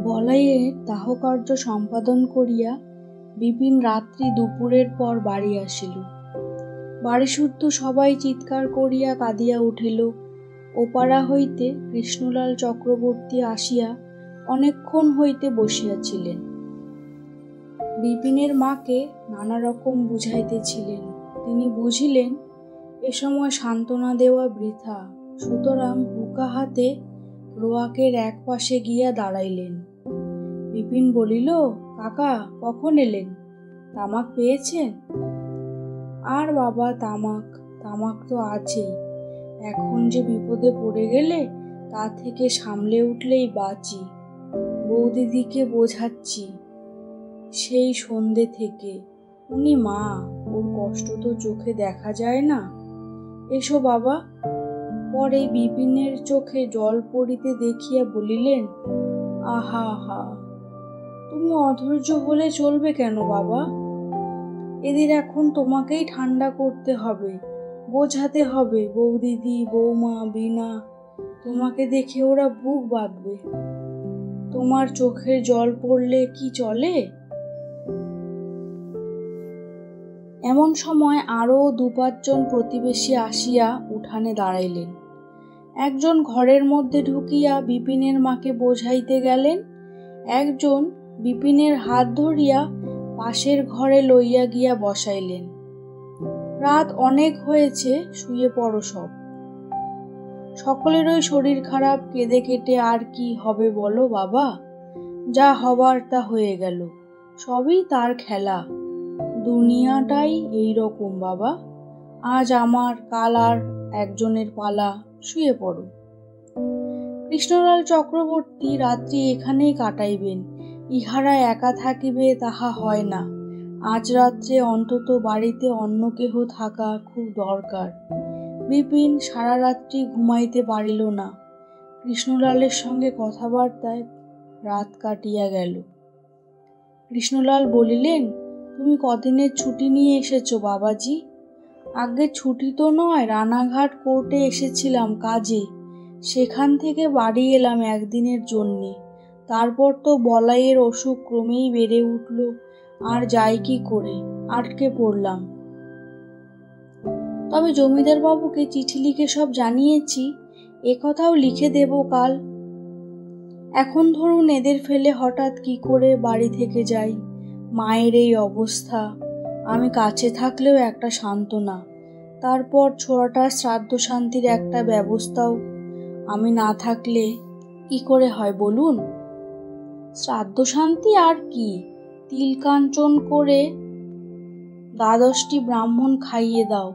বলাইয়ের দাহকার্য সম্পাদন করিয়া বিপিন রাত্রি দুপুরের পর বাড়ি আসিল। বাড়ি শুদ্ধ সবাই চিৎকার করিয়া কাঁদিয়া উঠিল। ওপাড়া হইতে কৃষ্ণলাল চক্রবর্তী আসিয়া অনেকক্ষণ হইতে বসিয়াছিলেন। বিপিনের মাকে নানা রকম বুঝাইতেছিলেন। তিনি বুঝিলেন এ সময় সান্ত্বনা দেওয়া বৃথা, সুতরাং হুকা হাতে রোয়াকের এক পাশে গিয়া দাঁড়াইলেন। বিপিন বলিল, কাকা কখন এলেন? তামাক পেয়েছেন? আর বাবা তামাক তো আছেই। এখন যে বিপদে পড়ে গেলে তা থেকে সামলে উঠলেই বাঁচি। বৌদিদিকে বোঝাচ্ছি সেই সন্ধে থেকে। উনি মা, ওর কষ্ট তো চোখে দেখা যায় না। এসো বাবা। পরে বিপিনের চোখে জল পড়িতে দেখিয়া বলিলেন, আহা আহা, তুমি অধৈর্য হলে চলবে কেন বাবা? এদের এখন তোমাকেই ঠান্ডা করতে হবে, বোঝাতে হবে। বৌদিদি, বৌমা, বিনা, তোমাকে দেখে ওরা বুক বাঁধবে। তোমার চোখের জল পড়লে কি চলে? এমন সময় আরও 2-5 জন প্রতিবেশী আসিয়া উঠানে দাঁড়াইলেন। একজন ঘরের মধ্যে ঢুকিয়া বিপিনের মাকে বোঝাইতে গেলেন। একজন বিপিনের হাত ধরিয়া পাশের ঘরে লইয়া গিয়া বসাইলেন। রাত অনেক হয়েছে, শুয়ে পড়ো সব। সকলেরই শরীর খারাপ, কেঁদে কেটে আর কি হবে বলো বাবা? যা হবার তা হয়ে গেল, সবই তার খেলা। দুনিয়াটাই এই রকম বাবা। আজ আমার, কাল আর একজনের পালা, শুয়ে পড়ো। কৃষ্ণলাল চক্রবর্তী রাত্রি এখানেই কাটাইবেন। ইহারা একা থাকিবে তাহা হয় না। আজ রাত্রে অন্তত বাড়িতে অন্য কেহ থাকা খুব দরকার। বিপিন সারা রাত্রি ঘুমাইতে পারিল না। কৃষ্ণলালের সঙ্গে কথাবার্তায় রাত কাটিয়া গেল। কৃষ্ণলাল বলিলেন, তুমি কদিনের ছুটি নিয়ে এসেছো বাবাজি? আগে ছুটি তো নয়, রানাঘাট কোর্টে এসেছিলাম কাজে। সেখান থেকে বাড়ি এলাম একদিনের জন্যে। তারপর তো বলাইয়ের অসুখ ক্রমেই বেড়ে উঠল। আর যাই কি করে, আটকে পড়লাম। তবে জমিদার বাবুকে চিঠি লিখে সব জানিয়েছি, একথাও লিখে দেব কাল। এখন ধরুন এদের ফেলে হঠাৎ কি করে বাড়ি থেকে যাই। মায়ের এই অবস্থা, আমি কাছে থাকলেও একটা সান্ত্বনা। তারপর ছোড়াটার শ্রাদ্ধ শান্তির একটা ব্যবস্থাও আমি না থাকলে কি করে হয় বলুন? শ্রাদ্ধ শান্তি আর কি, তিল কাঞ্চন করে 12টি ব্রাহ্মণ খাইয়ে দাও।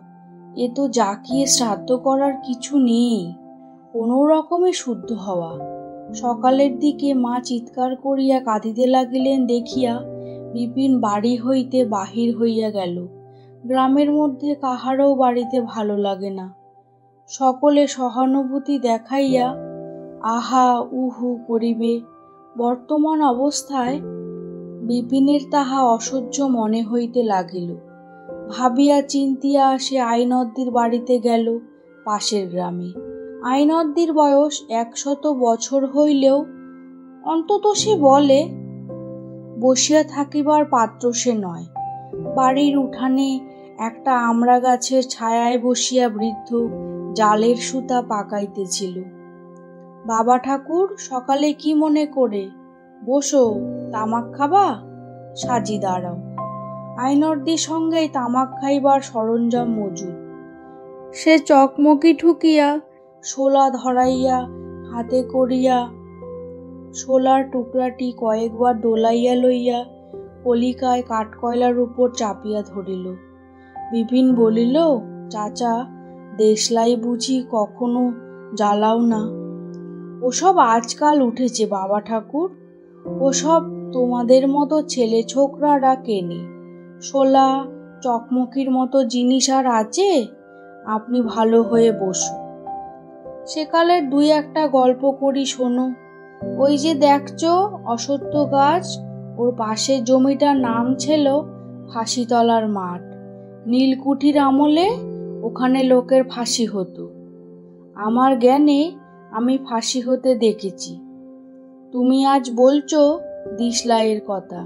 এ তো জাকিয়ে শ্রাদ্ধ করার কিছু নেই, কোনো রকমে শুদ্ধ হওয়া। সকালের দিকে মা চিৎকার করিয়া কাঁদিতে লাগিলেন দেখিয়া বিপিন বাড়ি হইতে বাহির হইয়া গেল। গ্রামের মধ্যে কাহারও বাড়িতে ভালো লাগে না। সকলে সহানুভূতি দেখাইয়া আহা উহু করিবে। বর্তমান অবস্থায় বিপিনের তাহা অসহ্য মনে হইতে লাগিল। ভাবিয়া চিন্তিয়া সে আইনদ্দির বাড়িতে গেল, পাশের গ্রামে। আইনদ্দির বয়স 100 বছর হইলেও অন্তত সে বলে বসিয়া থাকিবার পাত্র সে নয়। বাড়ির উঠানে একটা আমড়া গাছের ছায়ায় বসিয়া বৃদ্ধ জালের সুতা পাকাইতেছিল। বাবা ঠাকুর, সকালে কি মনে করে? বসো, তামাক খাবা? সাজি দাঁড়াও। আইনর্দির সঙ্গেই তামাক খাইবার সরঞ্জাম মজুদ। সে চকমকি ঠুকিয়া শোলা ধরাইয়া হাতে করিয়া শোলার টুকরাটি কয়েকবার দোলাইয়া লইয়া কলিকায় কাঠকয়লার উপর চাপিয়া ধরিল। বিপিন বলিল, চাচা, দেশলাই বুঝি কখনো জ্বালাও না? ওসব আজকাল উঠেছে বাবা ঠাকুর, ওসব তোমাদের মতো ছেলে ছোকরারা কেনে। শোলা চকমকির মতো জিনিস আর আছে? আপনি ভালো হয়ে বসো। সেকালের 2-1 গল্প করি শোনো। ওই যে দেখছো অশ্বত্থ গাছ, ওর পাশের জমিটার নাম ছিল ফাঁসিতলার মাঠ। নীলকুঠির আমলে ওখানে লোকের ফাঁসি হতো। আমার জ্ঞানে আমি ফাঁসি হতে দেখেছি। তুমি আজ বলছো দিশলাইয়ের কথা।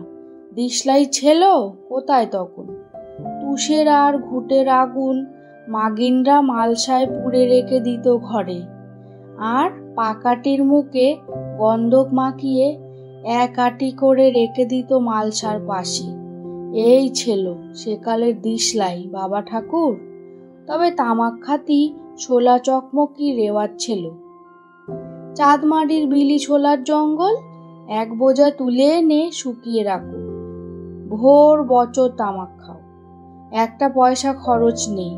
দিশলাই ছিল কোথায় তখন? তুষের আর ঘুঁটের আগুন মাগিনরা মালসায় পুড়ে রেখে দিত ঘরে, আর পাকাটির মুখে গন্ধক মাখিয়ে এক আটি করে রেখে দিত মালসার পাশে। এই ছিল সেকালের দিশলাই বাবা ঠাকুর। তবে তামাক খাতি ছোলা চকমকি রেওয়াজ ছিল। চাঁদমারির বিলি ছোলার জঙ্গল এক বোঝা তুলে এনে শুকিয়ে রাখো, ভোর বছর তামাক খাও, একটা পয়সা খরচ নেই।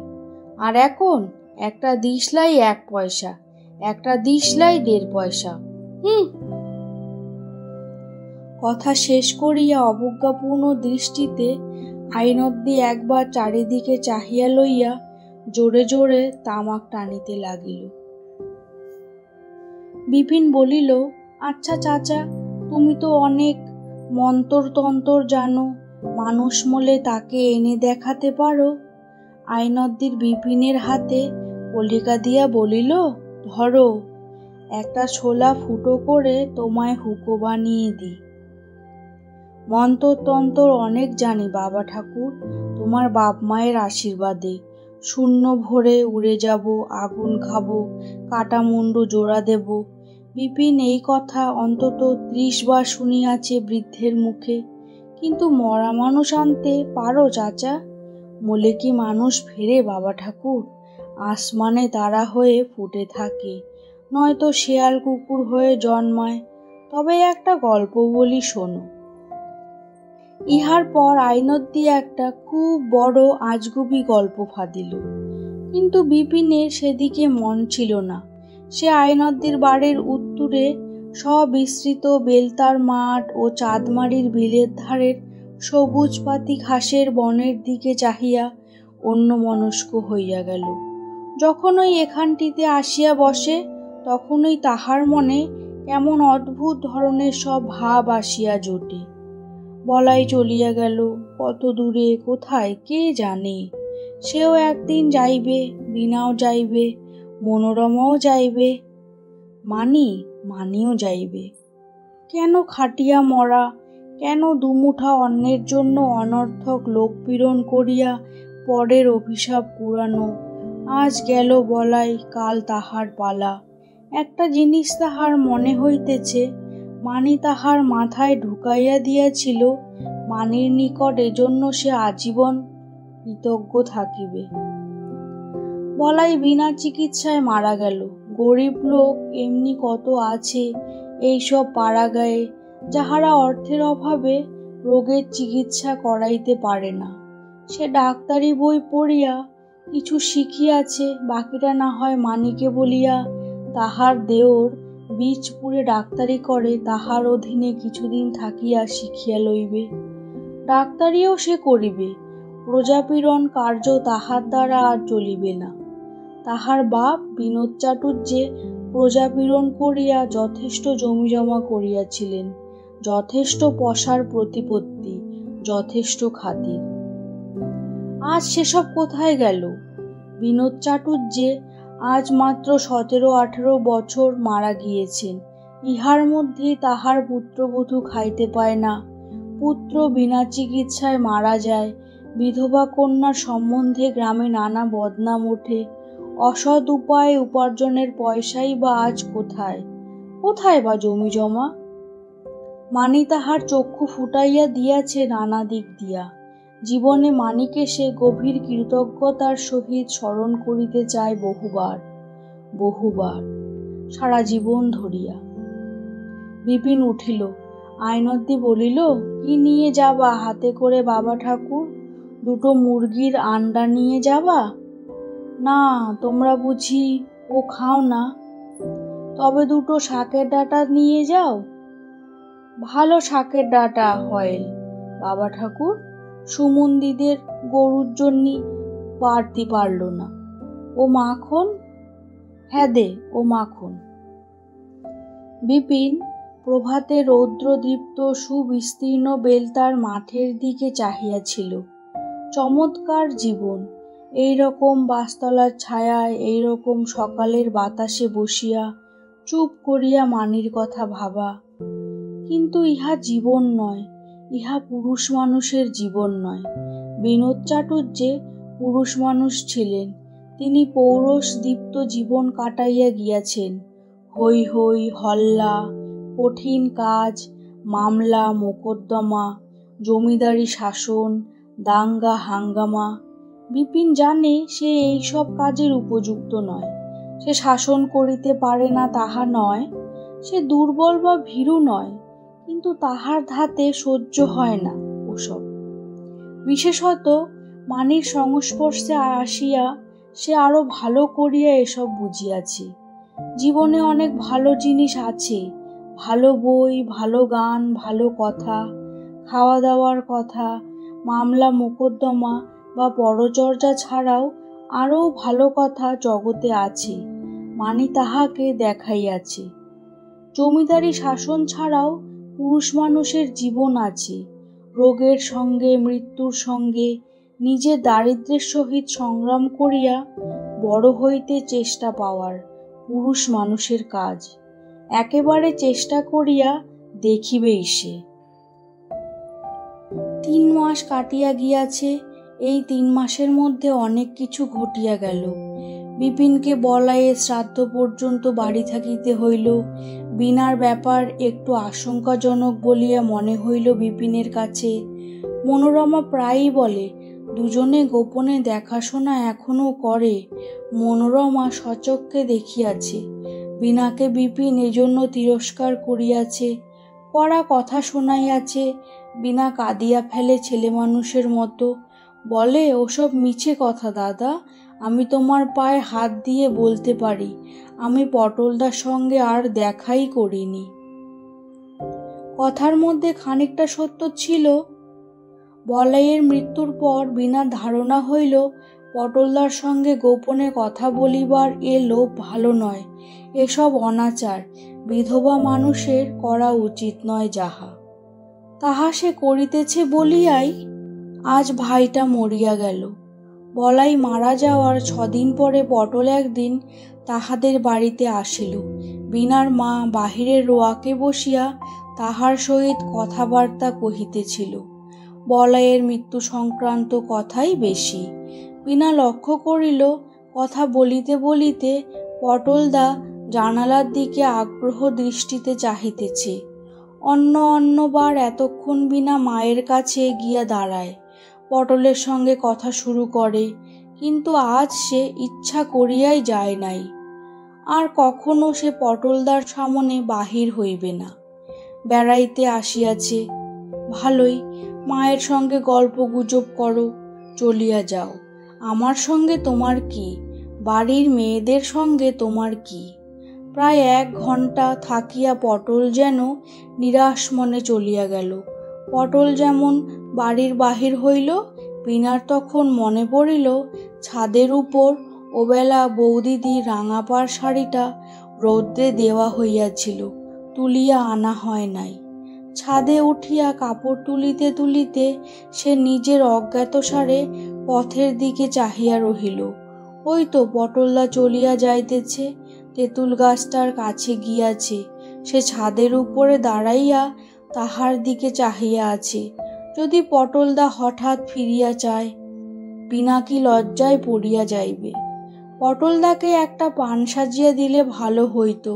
আর এখন একটা দিশলাই 1 পয়সা, একটা দিশলাই 1.5 পয়সা। কথা শেষ করিয়া অবজ্ঞাপূর্ণ দৃষ্টিতে আইনব্দি একবার চারিদিকে চাহিয়া লইয়া জোরে জোরে তামাক টানিতে লাগিল। বিপিন বলিল, আচ্ছা চাচা, তুমি তো অনেক মন্তর জানো, মানুষ মলে তাকে এনে দেখাতে পারো। আইনদ্দির বিপিনের হাতে কলিকা দিয়া বলিল, ধরো, একটা ছোলা ফুটো করে তোমায় হুঁকো বানিয়ে দিই। মন্তর অনেক জানি বাবা ঠাকুর, তোমার বাপ মায়ের আশীর্বাদে। শূন্য ভরে উড়ে যাব, আগুন খাবো, কাটা মুন্ডু জোড়া দেব। বিপিন এই কথা অন্তত 30 বার শুনিয়াছে বৃদ্ধের মুখে। কিন্তু মরা মানুষ আনতে পারো চাচা? মলে কি মানুষ ফেরে বাবা ঠাকুর? আসমানে তারা হয়ে ফুটে থাকে, নয়তো শেয়াল কুকুর হয়ে জন্মায়। তবে একটা গল্প বলি, শোনো। ইহার পর আইনদ্দি একটা খুব বড় আজগুবি গল্প ফাঁদিল, কিন্তু বিপিনের সেদিকে মন ছিল না। সে আইনদ্দির বাড়ির উত্তরে সবিস্তৃত বেলতার মাঠ ও চাঁদমারির বিলের ধারের সবুজ পাতি ঘাসের বনের দিকে চাহিয়া অন্যমনস্ক হইয়া গেল। যখনই এখানটিতে আসিয়া বসে, তখনই তাহার মনে কেমন অদ্ভুত ধরনের সব ভাব আসিয়া জোটে। বলাই চলিয়া গেল, কত দূরে কোথায় কে জানে। সেও একদিন যাইবে, বিনাও যাইবে, মনোরমাও যাইবে, মানিও যাইবে। কেন খাটিয়া মরা, কেন দুমুঠা অন্যের জন্য অনর্থক লোকপীড়ন করিয়া পরের অভিশাপ কুড়ানো? আজ গেল বলাই, কাল তাহার পালা। একটা জিনিস তাহার মনে হইতেছে, মানি তাহার মাথায় ঢুকাইয়া দিয়াছিল, মানির নিকট এজন্য সে আজীবন কৃতজ্ঞ থাকিবে। বলাই বিনা চিকিৎসায় মারা গেল। গরিব লোক এমনি কত আছে এইসব পাড়া গায়ে, যাহারা অর্থের অভাবে রোগের চিকিৎসা করাইতে পারে না। সে ডাক্তারি বই পড়িয়া কিছু শিখিয়াছে, বাকিটা না হয় মানিকে বলিয়া তাহার দেওর বীজপুরে ডাক্তারি করে, তাহার অধীনে কিছুদিন থাকিয়া শিখিয়া লইবে। ডাক্তারিও সে করিবে, প্রজাপীড়ন কার্য তাহার দ্বারা আর চলিবে না। তাহার বাপ বিনোদ চাটুর্যে প্রজাপীড়ন করিয়া যথেষ্ট জমিজমা করিয়াছিলেন, যথেষ্ট পশার প্রতিপত্তি, যথেষ্ট খাতির। আজ সেসব কোথায় গেল? বিনোদ চাটুর্যে আজ মাত্র 17-18 বছর মারা গিয়েছেন। ইহার মধ্যেই তাহার পুত্রবধূ খাইতে পায় না, পুত্র বিনা চিকিৎসায় মারা যায়, বিধবা কন্যার সম্বন্ধে গ্রামে নানা বদনাম ওঠে। অসৎ উপায়ে উপার্জনের পয়সাই বা আজ কোথায় বা জমি জমা? মানি তাহার চক্ষু ফুটাইয়া দিয়াছে নানা দিক দিয়া। জীবনে মানিকে সে গভীর কৃতজ্ঞতার সহিত স্মরণ করিতে চায় বহুবার, সারা জীবন ধরিয়া। বিপিন উঠিল। আইনদ্দি বলিল, কি নিয়ে যাবা হাতে করে বাবা ঠাকুর? 2টো মুরগির আন্ডা নিয়ে যাবা? না, তোমরা বুঝি ও খাও না? তবে 2টো শাকের ডাঁটা নিয়ে যাও। ভালো শাকের ডাঁটা হয় বাবা ঠাকুর, সুমন্দিদের গরুর জন্যে পারতি পারল না। ও মাখন? হ্যাঁ দে, ও মাখন। বিপিন প্রভাতে রৌদ্রদীপ্ত সুবিস্তীর্ণ বেলতার মাঠের দিকে চাহিয়াছিল। চমৎকার জীবন! এইরকম বাসতলার ছায়ায়, এইরকম সকালের বাতাসে বসিয়া চুপ করিয়া মানির কথা ভাবা, কিন্তু ইহা জীবন নয়, ইহা পুরুষ মানুষের জীবন নয়। বিনোদ চাটুর্যে পুরুষ মানুষ ছিলেন। তিনি পৌরুষদীপ্ত জীবন কাটাইয়া গিয়াছেন। হৈ হৈ হল্লা, কঠিন কাজ, মামলা মোকদ্দমা, জমিদারি শাসন, দাঙ্গা হাঙ্গামা। বিপিন জানে সে এই সব কাজের উপযুক্ত নয়। সে শাসন করিতে পারে না তাহা নয়, সে দুর্বল বা ভীরু নয়, কিন্তু তাহার ধাতে সহ্য হয় না ওসব। বিশেষত মানির সংস্পর্শে আসিয়া সে আরো ভালো করিয়া এসব বুঝিয়াছে। জীবনে অনেক ভালো জিনিস আছে, ভালো বই, ভালো গান, ভালো কথা, খাওয়া দাওয়ার কথা, মামলা মোকদ্দমা বা পরচর্যা ছাড়াও আরও ভালো কথা জগতে আছে। মানি তাহাকে দেখাইয়াছে। জমিদারি শাসন ছাড়াও পুরুষ মানুষের জীবন আছে। রোগের সঙ্গে মৃত্যুর সঙ্গে নিজের দারিদ্র্যের সহিত সংগ্রাম করিয়া বড় হইতে চেষ্টা পাওয়ার পুরুষ মানুষের কাজ। একেবারে চেষ্টা করিয়া দেখিবেই সে। 3 মাস কাটিয়া গিয়াছে। এই 3 মাসের মধ্যে অনেক কিছু ঘটিয়া গেল। বিপিনকে বলাইয়ে শ্রাদ্ধ পর্যন্ত বাড়ি থাকিতে হইল। বিনার ব্যাপার একটু আশঙ্কাজনক বলিয়া মনে হইল বিপিনের কাছে। মনোরমা প্রায়ই বলে, দুজনে গোপনে দেখাশোনা এখনো করে। মনোরমা সচক্ষে দেখিয়াছে। বিনাকে বিপিন এজন্য তিরস্কার করিয়াছে, কড়া কথা শোনাইয়াছে। বিনা কাঁদিয়া ফেলে ছেলে মানুষের মতো, বলে, ওসব মিছে কথা দাদা, আমি তোমার পায়ে হাত দিয়ে বলতে পারি আমি পটলদার সঙ্গে আর দেখাই করিনি। কথার মধ্যে খানিকটা সত্য ছিল। বলাইয়ের মৃত্যুর পর বিনার ধারণা হইল পটলদার সঙ্গে গোপনে কথা বলিবার এ লোভ ভালো নয়, এসব অনাচার, বিধবা মানুষের করা উচিত নয়। যাহা তাহা সে করিতেছে বলিয়াই আজ ভাইটা মরিয়া গেল। বলাই মারা যাওয়ার 6 দিন পরে পটল একদিন তাহাদের বাড়িতে আসিল। বিনার মা বাহিরের রোয়াকে বসিয়া তাহার সহিত কথাবার্তা কহিতেছিল। বলাইয়ের মৃত্যু সংক্রান্ত কথাই বেশি। বিনা লক্ষ্য করিল কথা বলিতে বলিতে পটলদা জানালার দিকে আগ্রহ দৃষ্টিতে চাহিতেছে। অন্যবার এতক্ষণ বিনা মায়ের কাছে গিয়া দাঁড়ায়, পটলের সঙ্গে কথা শুরু করে, কিন্তু আজ সে ইচ্ছা করিয়াই যায় নাই। আর কখনো সে পটলদার সামনে বাহির হইবে না। বেড়াইতে আসিয়াছে, ভালোই, মায়ের সঙ্গে গল্প গুজব করো, চলিয়া যাও। আমার সঙ্গে তোমার কি, বাড়ির মেয়েদের সঙ্গে তোমার কি? প্রায় 1 ঘণ্টা থাকিয়া পটল যেন নিরাশ মনে চলিয়া গেল। পটল যেমন বাড়ির বাহির হইল, বিনার তখন মনে পড়িল ছাদের উপর ওবেলা বৌদিদির রাঙাপাড় শাড়িটা রৌদ্রে দেওয়া হইয়াছিল, তুলিয়া আনা হয় নাই। ছাদে উঠিয়া কাপড় তুলিতে তুলিতে সে নিজের অজ্ঞাতসারে পথের দিকে চাহিয়া রহিল। ওই তো পটলদা চলিয়া যাইতেছে, তেঁতুল গাছটার কাছে গিয়াছে। সে ছাদের উপরে দাঁড়াইয়া তাহার দিকে চাহিয়া আছে। যদি পটলদা হঠাৎ ফিরিয়া চায়, বিনা কি লজ্জায় পড়িয়া যাইবে। পটলদাকে একটা পান সাজিয়া দিলে ভালো হইত,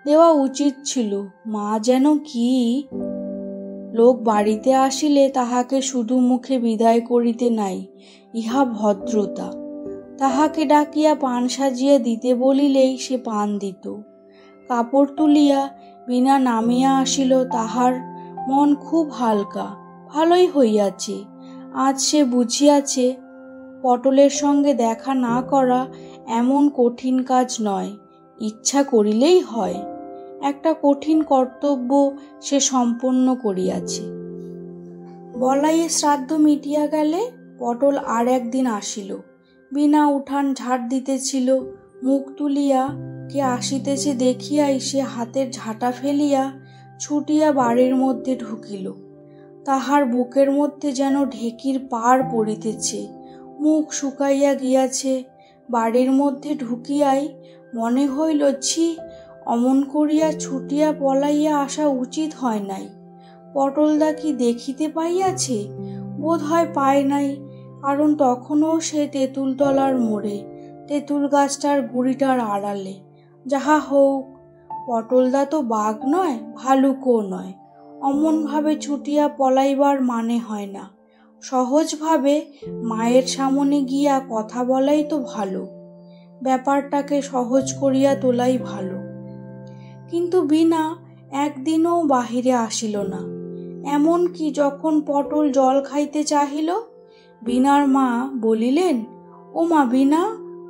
দেওয়া উচিত ছিল। মা যেন কি, লোক বাড়িতে আসিলে তাহাকে শুধু মুখে বিদায় করিতে নাই, ইহা ভদ্রতা। তাহাকে ডাকিয়া পান সাজিয়া দিতে বলিলেই সে পান দিত। কাপড় তুলিয়া বিনা নামিয়া আসিল। তাহার মন খুব হালকা, ভালোই হইয়াছে। আজ সে বুঝিয়াছে পটলের সঙ্গে দেখা না করা এমন কঠিন কাজ নয়, ইচ্ছা করিলেই হয়। একটা কঠিন কর্তব্য সে সম্পন্ন করিয়াছে। বলাইয়ে শ্রাদ্ধ মিটিয়া গেলে পটল আর একদিন আসিল। বিনা উঠান ঝাড় দিতেছিল। মুখ তুলিয়া কে আসিতেছে দেখিয়াই সে হাতের ঝাঁটা ফেলিয়া ছুটিয়া বাড়ির মধ্যে ঢুকিল। তাহার বুকের মধ্যে যেন ঢেকির পাড় পড়িতেছে, মুখ শুকাইয়া গিয়াছে। বাড়ির মধ্যে ঢুকিয়াই মনে হইল, ছি, অমন করিয়া ছুটিয়া পলাইয়া আসা উচিত হয় নাই। পটলদা কি দেখিতে পাইয়াছে? বোধ হয় পায় নাই, কারণ তখনও সে তেঁতুলতলার মোড়ে, তেঁতুল গাছটার গুড়িটার আড়ালে। যাহা হোক, পটলদা তো বাঘ নয়, ভালুকও নয়। অমনভাবে ছুটিয়া পলাইবার মানে হয় না। সহজভাবে মায়ের সামনে গিয়া কথা বলাই তো ভালো, ব্যাপারটাকে সহজ করিয়া তোলাই ভালো। কিন্তু বিনা একদিনও বাহিরে আসিল না। এমনকি যখন পটল জল খাইতে চাহিল, বিনার মা বলিলেন, ও মা বিনা,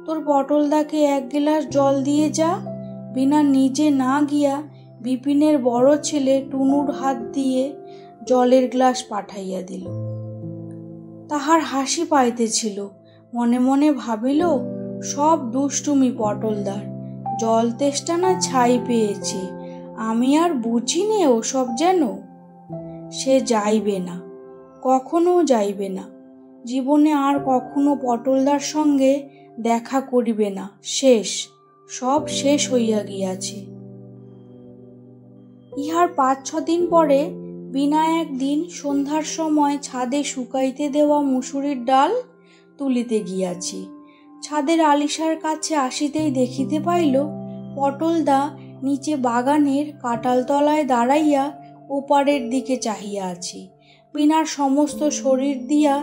তোর পটলদাকে 1 গ্লাস জল দিয়ে যা। বিনা নিজে না গিয়া বিপিনের বড় ছেলে টুনুর হাত দিয়ে জলের গ্লাস পাঠাইয়া দিল। তাহার হাসি পাইতেছিল, মনে মনে ভাবিল, সব দুষ্টুমি পটলদার, জল তেষ্টা না ছাই পেয়েছে, আমি আর বুঝি নে ওসব যেন। সে যাইবে না, কখনো যাইবে না, জীবনে আর কখনো পটলদার সঙ্গে দেখা করিবে না। শেষ, সব শেষ হইয়া গিয়াছে। ইহার 5-6 দিন পরে বিনা একদিন সন্ধ্যার সময় ছাদে শুকাইতে দেওয়া মুসুরির ডাল তুলিতে গিয়াছে। ছাদের আলিশার কাছে আসিতেই দেখিতে পাইল পটলদা নিচে বাগানের কাঁঠালতলায় দাঁড়াইয়া ওপারের দিকে চাহিয়া আছে। বিনার সমস্ত শরীর দিয়া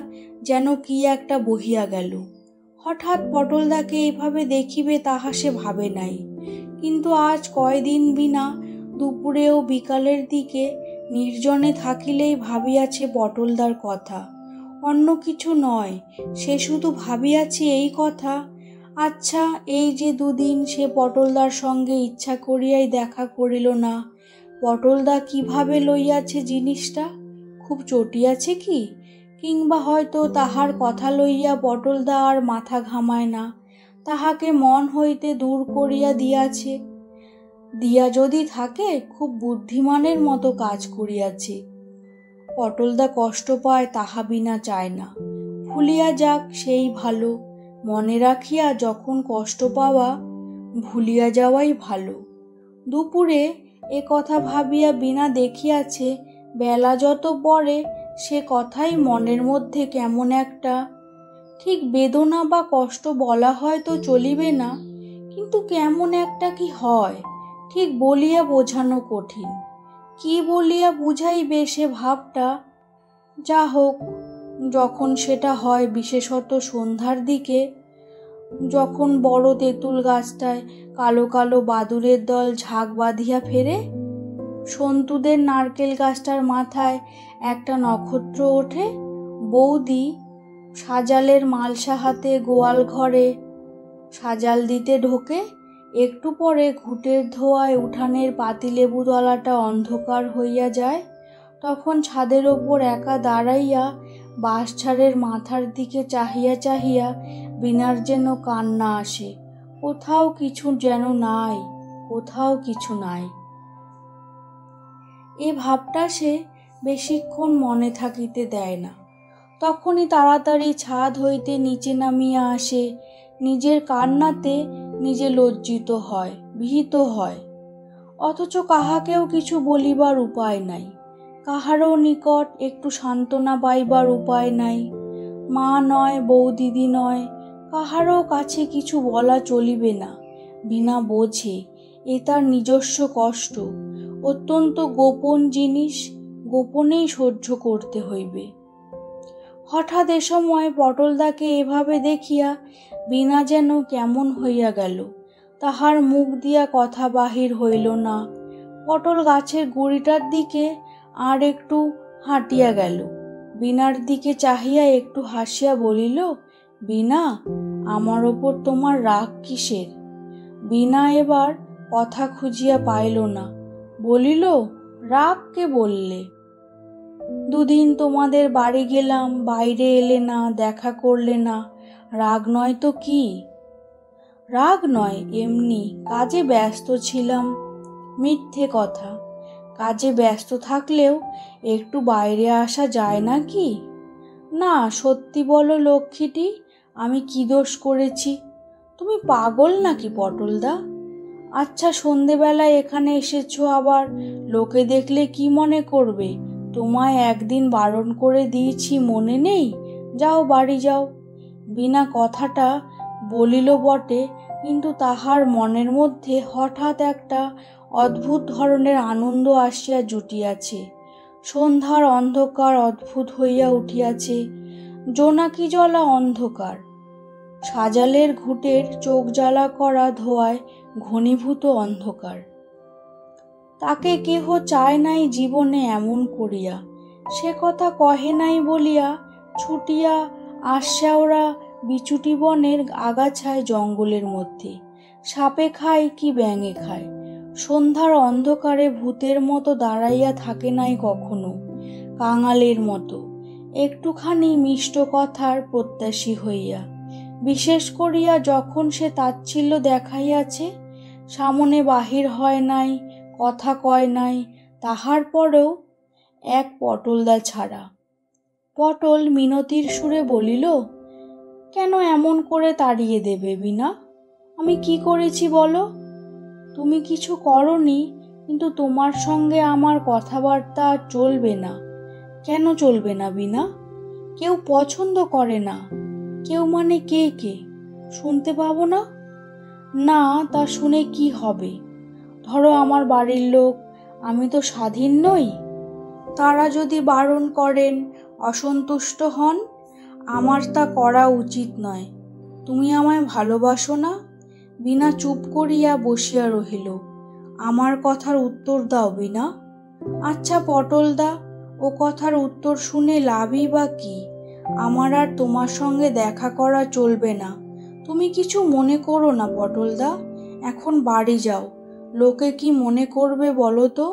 যেন কি একটা বহিয়া গেল। হঠাৎ পটলদাকে এইভাবে দেখিবে তাহা সে ভাবে নাই। কিন্তু আজ কয়দিন বিনা দুপুরে ও বিকালের দিকে নির্জনে থাকিলেই ভাবিয়াছে পটলদার কথা, অন্য কিছু নয়। সে শুধু ভাবিয়াছে এই কথা, আচ্ছা এই যে 2 দিন সে পটলদার সঙ্গে ইচ্ছা করিয়াই দেখা করিল না, পটলদা কিভাবে লইয়াছে জিনিসটা? খুব চটিয়াছে কি? কিংবা হয়তো তাহার কথা লইয়া পটলদা আর মাথা ঘামায় না, তাহাকে মন হইতে দূর করিয়া দিয়াছে। দিয়া যদি থাকে, খুব বুদ্ধিমানের মতো কাজ করিয়াছে। পটলদা কষ্ট পায় তাহা বিনা চায় না, ভুলিয়া যাক সেই ভালো। মনে রাখিয়া যখন কষ্ট পাওয়া, ভুলিয়া যাওয়াই ভালো। দুপুরে এ কথা ভাবিয়া বিনা দেখিয়াছে বেলা যত পড়ে সে কথাই মনের মধ্যে কেমন একটা, ঠিক বেদনা বা কষ্ট বলা হয়তো চলিবে না, কিন্তু কেমন একটা কি হয়, ঠিক বলিয়া বোঝানো কঠিন। কি বলিয়া বুঝাইবে সে ভাবটা? যা হোক, যখন সেটা হয় বিশেষত সন্ধ্যার দিকে, যখন বড় তেঁতুল গাছটায় কালো কালো বাদুড়ের দল ঝাঁক বাঁধিয়া ফেরে, সন্তুদের নারকেল গাছটার মাথায় একটা নক্ষত্র ওঠে, বৌদি সাজালের মালসা হাতে গোয়াল ঘরে সাজাল দিতে ঢোকে, একটু পরে ঘুঁটের ধোঁয়ায় উঠানের পাতিলেবু তলাটা অন্ধকার হইয়া যায়, তখন ছাদের ওপর একা দাঁড়াইয়া বাঁশঝাড়ের মাথার দিকে চাহিয়া চাহিয়া বিনার যেন কান্না আসে। কোথাও কিছু যেন নাই, কোথাও কিছু নাই। এ ভাবটা সে বেশিক্ষণ মনে থাকিতে দেয় না। তখনই তাড়াতাড়ি ছাদ হইতে নিচে নামিয়া আসে। নিজের কান্নাতে নিজে লজ্জিত হয়, ভীত হয়, অথচ কাহাকেও কিছু বলিবার উপায় নাই, কাহারও নিকট একটু সান্ত্বনা পাইবার উপায় নাই। মা নয়, বৌদিদি নয়, কাহারও কাছে কিছু বলা চলিবে না। বিনা বোঝে এ তার নিজস্ব কষ্ট, অত্যন্ত গোপন জিনিস, গোপনেই সহ্য করতে হইবে। হঠাৎ এ সময় পটলদাকে এভাবে দেখিয়া বিনা যেন কেমন হইয়া গেল, তাহার মুখ দিয়া কথা বাহির হইল না। পটল গাছের গুড়িটার দিকে আর একটু হাঁটিয়া গেল, বিনার দিকে চাহিয়া একটু হাসিয়া বলিল, বিনা, আমার ওপর তোমার রাগ কিসের? বিনা এবার কথা খুঁজিয়া পাইল না, বলিল, রাগ কে বললে? 2 দিন তোমাদের বাড়ি গেলাম, বাইরে এলে না, দেখা করলে না, রাগ নয় তো কি? রাগ নয়, এমনি কাজে ব্যস্ত ছিলাম। মিথ্যে কথা, কাজে ব্যস্ত থাকলেও একটু বাইরে আসা যায় না কি? না, সত্যি বলো লক্ষ্মীটি, আমি কি দোষ করেছি? তুমি পাগল নাকি পটলদা? আচ্ছা, সন্ধেবেলায় এখানে এসেছো আবার, লোকে দেখলে কি মনে করবে? তোমায় একদিন বারণ করে দিয়েছি, মনে নেই? যাও, বাড়ি যাও। বিনা কথাটা বলিল বটে, কিন্তু তাহার মনের মধ্যে হঠাৎ একটা অদ্ভুত ধরনের আনন্দ আসিয়া জুটিয়াছে। সন্ধ্যার অন্ধকার অদ্ভুত হইয়া উঠিয়াছে, জোনাকি জ্বলা অন্ধকার, সাজালের ঘুঁটের চোখ জ্বালা করা ধোঁয়ায় ঘনীভূত অন্ধকার। তাকে কেহ চায় নাই জীবনে এমন করিয়া, সে কথা কহে নাই বলিয়া ছুটিয়া আশ্যাওরা বিচুটি বনের আগাছায় জঙ্গলের মধ্যে সাপে খায় কি ব্যাঙে খায়। সন্ধ্যার অন্ধকারে ভূতের মতো দাঁড়াইয়া থাকে নাই কখনো, কাঙালের মতো একটুখানি মিষ্ট কথার প্রত্যাশী হইয়া। বিশেষ করিয়া যখন সে তাচ্ছিল্য দেখাইয়াছে, সামনে বাহির হয় নাই, কথা কয় নাই, তাহার পরেও এক পটলদা ছাড়া। পটল মিনতির সুরে বলিল, কেন এমন করে তাড়িয়ে দেবে বিনা? আমি কি করেছি বলো? তুমি কিছু করনি, কিন্তু তোমার সঙ্গে আমার কথাবার্তা চলবে না। কেন চলবে না বিনা? কেউ পছন্দ করে না। কেউ মানে কে? কে শুনতে পাবো না? না, তা শুনে কি হবে? ধরো আমার বাড়ির লোক, আমি তো স্বাধীন নই। তারা যদি বারণ করেন, অসন্তুষ্ট হন, আমার তা করা উচিত নয়। তুমি আমায় ভালোবাসো না? বিনা চুপ করিয়া বসিয়া রহিল। আমার কথার উত্তর দাও বিনা। আচ্ছা পটলদা, ও কথার উত্তর শুনে লাভই বা কি? আমার আর তোমার সঙ্গে দেখা করা চলবে না। তুমি কিছু মনে করো না পটলদা, এখন বাড়ি যাও। লোকে কি মনে করবে বলো তো?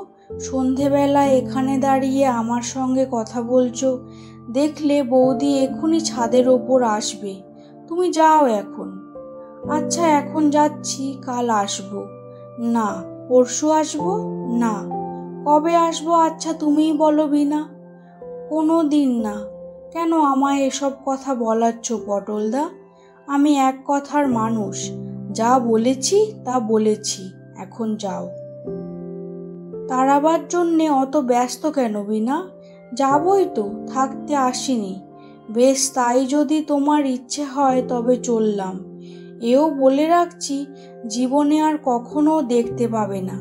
সন্ধেবেলায় এখানে দাঁড়িয়ে আমার সঙ্গে কথা বলছো, দেখলে বৌদি এখনই ছাদের ওপর আসবে। তুমি যাও এখন। আচ্ছা, এখন যাচ্ছি, কাল আসবো না। পরশু আসবো না। কবে আসবো আচ্ছা তুমিই বলো বিনা। কোনো দিন না। কেন আমায় এসব কথা বলাচ্ছ পটলদা? আমি এক কথার মানুষ, যা বলেছি তা বলেছি, এখন যাও। তাড়াবার জন্যে অত ব্যস্ত কেন বিনা? যাবই তো, থাকতে আসিনি। বেশ, তাই যদি তোমার ইচ্ছে হয় তবে চললাম। এও বলে রাখছি, জীবনে আর কখনো দেখতে পাবে না।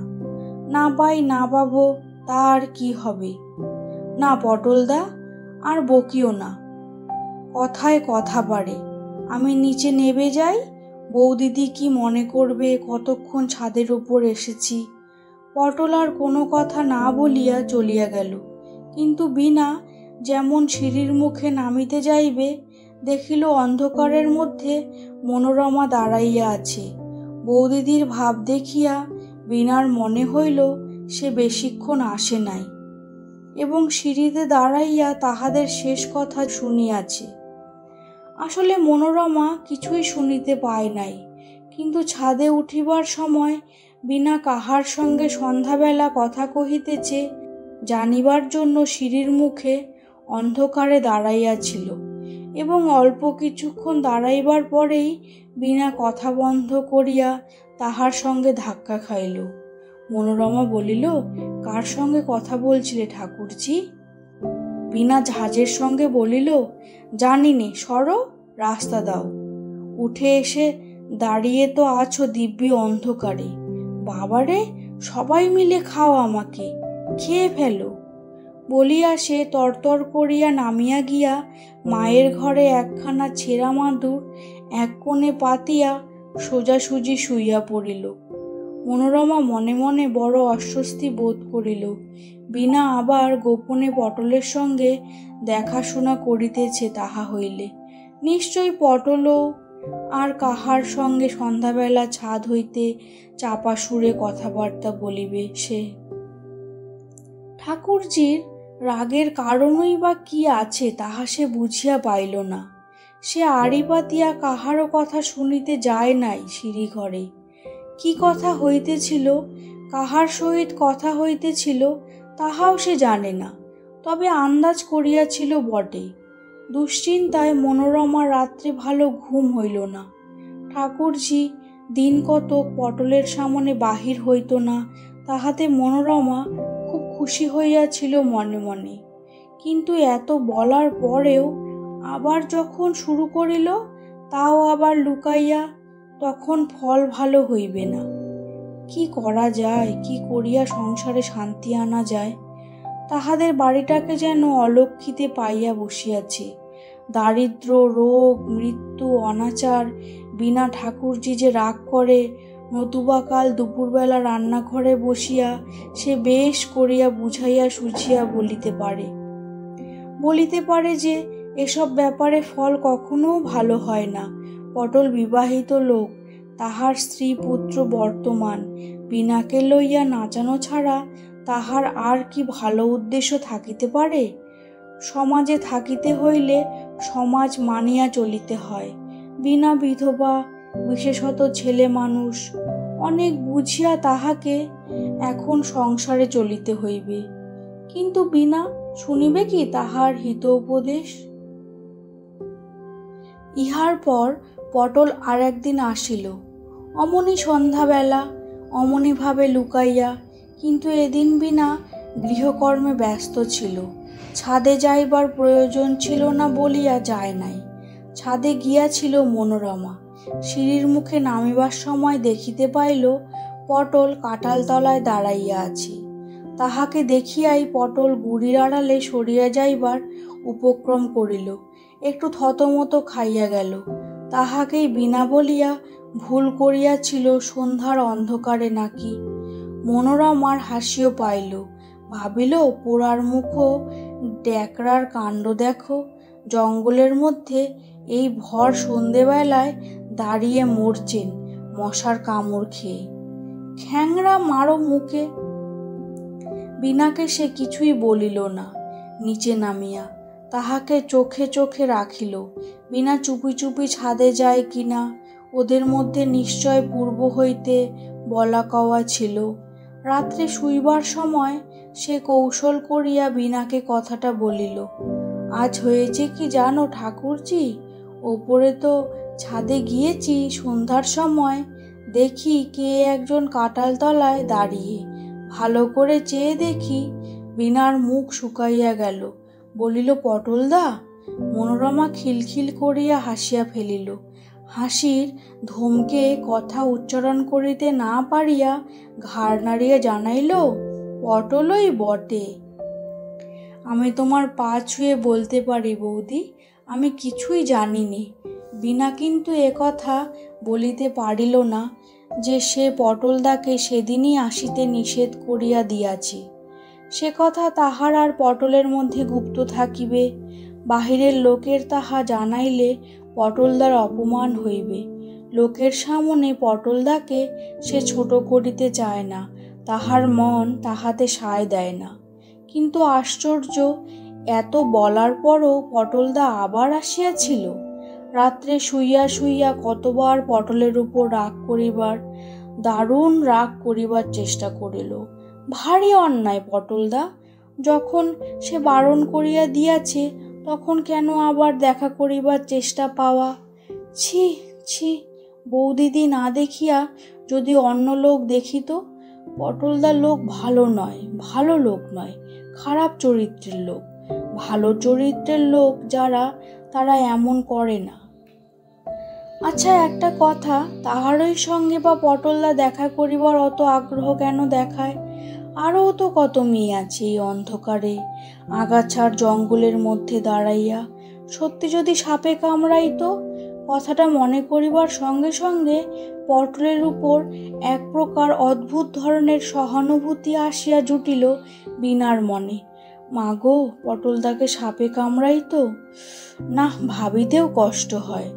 না পাই না পাবো, তা আর কি হবে? না পটলদা, আর বকিও না। কথায় কথা বাড়ে। আমি নিচে নেবে যাই, বৌদিদি কি মনে করবে কতক্ষণ ছাদের উপর এসেছি। পটল আর কোনো কথা না বলিয়া চলিয়া গেল। কিন্তু বিনা যেমন সিঁড়ির মুখে নামিতে যাইবে, দেখিল অন্ধকারের মধ্যে মনোরমা দাঁড়াইয়া আছে। বৌদিদির ভাব দেখিয়া বিনার মনে হইল সে বেশিক্ষণ আসে নাই, এবং সিঁড়িতে দাঁড়াইয়া তাহাদের শেষ কথা শুনিয়াছে। আসলে মনোরমা কিছুই শুনিতে পায় নাই, কিন্তু ছাদে উঠিবার সময় বিনা কাহার সঙ্গে সন্ধ্যাবেলা কথা কহিতেছে জানিবার জন্য সিঁড়ির মুখে অন্ধকারে দাঁড়াইয়াছিল, এবং অল্প কিছুক্ষণ দাঁড়াইবার পরেই বিনা কথা বন্ধ করিয়া তাহার সঙ্গে ধাক্কা খাইল। মনোরমা বলিল, কার সঙ্গে কথা বলছিলে ঠাকুরজি? বিনা ঝাঁজের সঙ্গে বলিল, জানি নে, সরো, রাস্তা দাও। উঠে এসে দাঁড়িয়ে তো আছো দিব্যি অন্ধকারে। বাবারে, সবাই মিলে খাও আমাকে, খেয়ে ফেলো। বলিয়া সে তরতর করিয়া নামিয়া গিয়া মায়ের ঘরে একখানা ছেঁড়া মাদুর এক কোণে পাতিয়া সোজাসুজি শুইয়া পড়িল। মনোরমা মনে মনে বড় অস্বস্তি বোধ করিল। বিনা আবার গোপনে পটলের সঙ্গে দেখাশোনা করিতেছে তাহা হইলে নিশ্চয়ই পটলও আর কাহার সঙ্গে সন্ধ্যাবেলা ছাদ হইতে চাপা সুরে কথাবার্তা বলিবে সে। ঠাকুরজির রাগের কারণই বা কি আছে তাহা সে বুঝিয়া পাইল না। সে আড়ি পাতিয়া কাহারও কথা শুনিতে যায় নাই সিঁড়ি ঘরে। কি কথা হইতেছিল, কাহার সহিত কথা হইতেছিল, তাহাও সে জানে না, তবে আন্দাজ করিয়াছিল বটে। দুশ্চিন্তায় মনোরমার রাত্রে ভালো ঘুম হইল না। ঠাকুরজি দিন কতক পটলের সামনে বাহির হইত না, তাহাতে মনোরমা খুব খুশি হইয়াছিল মনে মনে। কিন্তু এত বলার পরেও আবার যখন শুরু করিল, তাও আবার লুকাইয়া, তখন ফল ভালো হইবে না। কি করা যায়, কি করিয়া সংসারে শান্তি আনা যায়? তাহাদের বাড়িটাকে যেন অলক্ষিতে পাইয়া বসিয়াছে। দারিদ্র, রোগ, মৃত্যু, অনাচার। বিনা ঠাকুরজি যে রাগ করে, নতুবা কাল দুপুরবেলা রান্নাঘরে বসিয়া সে বেশ করিয়া বুঝাইয়া সুঝিয়া বলিতে পারে যে এসব ব্যাপারে ফল কখনো ভালো হয় না। পটল বিবাহিত লোক, তাহার স্ত্রী পুত্র বর্তমান, বিনাকে লইয়া নাচানো ছাড়া তাহার আর কি ভালো উদ্দেশ্য থাকিতে পারে? সমাজে থাকিতে হইলে সমাজ মানিয়া চলিতে হয়। বিনা বিধবা, বিশেষত ছেলে মানুষ, অনেক বুঝিয়া তাহাকে এখন সংসারে চলিতে হইবে। কিন্তু বিনা শুনিবে কি তাহার হিত উপদেশ? ইহার পর পটল আর একদিন আসিল, অমনি সন্ধ্যাবেলা, অমনি ভাবে লুকাইয়া। কিন্তু এদিন বিনা গৃহকর্মে ব্যস্ত ছিল। ছাদে যাইবার প্রয়োজন ছিল না বলিয়া যায় নাই। ছাদে গিয়াছিল মনোরমা। সিঁড়ির মুখে নামিবার সময় দেখিতে পাইল পটল কাঁঠালতলায় দাঁড়াইয়া আছে। তাহাকে দেখিয়াই পটল গুড়ির আড়ালে সরিয়া যাইবার উপক্রম করিল। একটু থতমত খাইয়া গেল। তাহাকেই বিনা বলিয়া ভুল করিয়াছিল সন্ধ্যার অন্ধকারে নাকি। মনোরমার হাসিও পাইল। ভাবিল, পোড়ার মুখো ড্যাকরার কাণ্ড দেখো, জঙ্গলের মধ্যে এই ভর সন্ধেবেলায় দাঁড়িয়ে মরছেন মশার কামড় খেয়ে। খ্যাংরা মারো মুখে। বিনাকে সে কিছুই বলিল না। নিচে নামিয়া তাহাকে চোখে চোখে রাখিল। বিনা চুপি চুপি ছাদে যায় কিনা, ওদের মধ্যে নিশ্চয় পূর্ব হইতে বলা কওয়া ছিল। রাত্রে শুইবার সময় সে কৌশল করিয়া বিনাকে কথাটা বলিল। আজ হয়েছে কি জানো ঠাকুরজি, ওপরে তো ছাদে গিয়েছি সন্ধ্যার সময়, দেখি কে একজন কাঁঠালতলায় দাঁড়িয়ে। ভালো করে চেয়ে দেখি বিনার মুখ শুকাইয়া গেল। বলিল, পটলদা? মনোরমা খিলখিল করিয়া হাসিয়া ফেলিল। হাসির ধমকে কথা উচ্চারণ করিতে না পারিয়া ঘাড় নাড়িয়া জানাইল, পটলই বটে। আমি তোমার পা ছুঁয়ে বলতে পারি বৌদি, আমি কিছুই জানিনি। বিনা কিন্তু একথা বলিতে পারিল না যে সে পটলদাকে সেদিনই আসিতে নিষেধ করিয়া দিয়াছে। সে কথা তাহার আর পটলের মধ্যে গুপ্ত থাকিবে। বাহিরের লোকের তাহা জানাইলে পটলদার অপমান হইবে। লোকের সামনে পটলদাকে সে ছোট করিতে চায় না, তাহার মন তাহাতে সায় দেয় না। কিন্তু আশ্চর্য, এত বলার পরও পটলদা আবার আসিয়াছিল। রাত্রে শুইয়া শুইয়া কতবার পটলের উপর দারুণ রাগ করিবার চেষ্টা করিল। ভারী অন্যায় পটলদা, যখন সে বারণ করিয়া দিয়াছে তখন কেন আবার দেখা করিবার চেষ্টা পাওয়া? ছি ছি, বৌদিদি না দেখিয়া যদি অন্য লোক দেখিত। পটলদার লোক ভালো নয়, ভালো লোক নয়, খারাপ চরিত্রের লোক। ভালো চরিত্রের লোক যারা, তারা এমন করে না। আচ্ছা, একটা কথা, তাহারই সঙ্গে বা পটলদা দেখা করিবার অত আগ্রহ কেন দেখায়? আরও তো কত মেয়ে আছে এই অন্ধকারে আগাছার জঙ্গলের মধ্যে দাঁড়াইয়া। সত্যি যদি সাপে কামড়াইতো, কথাটা মনে করিবার সঙ্গে সঙ্গে পটলের উপর এক প্রকার অদ্ভুত ধরনের সহানুভূতি আসিয়া জুটিল বিনার মনে। মাগো, পটলদাকে সাপে কামড়াইতো না, ভাবিতেও কষ্ট হয়।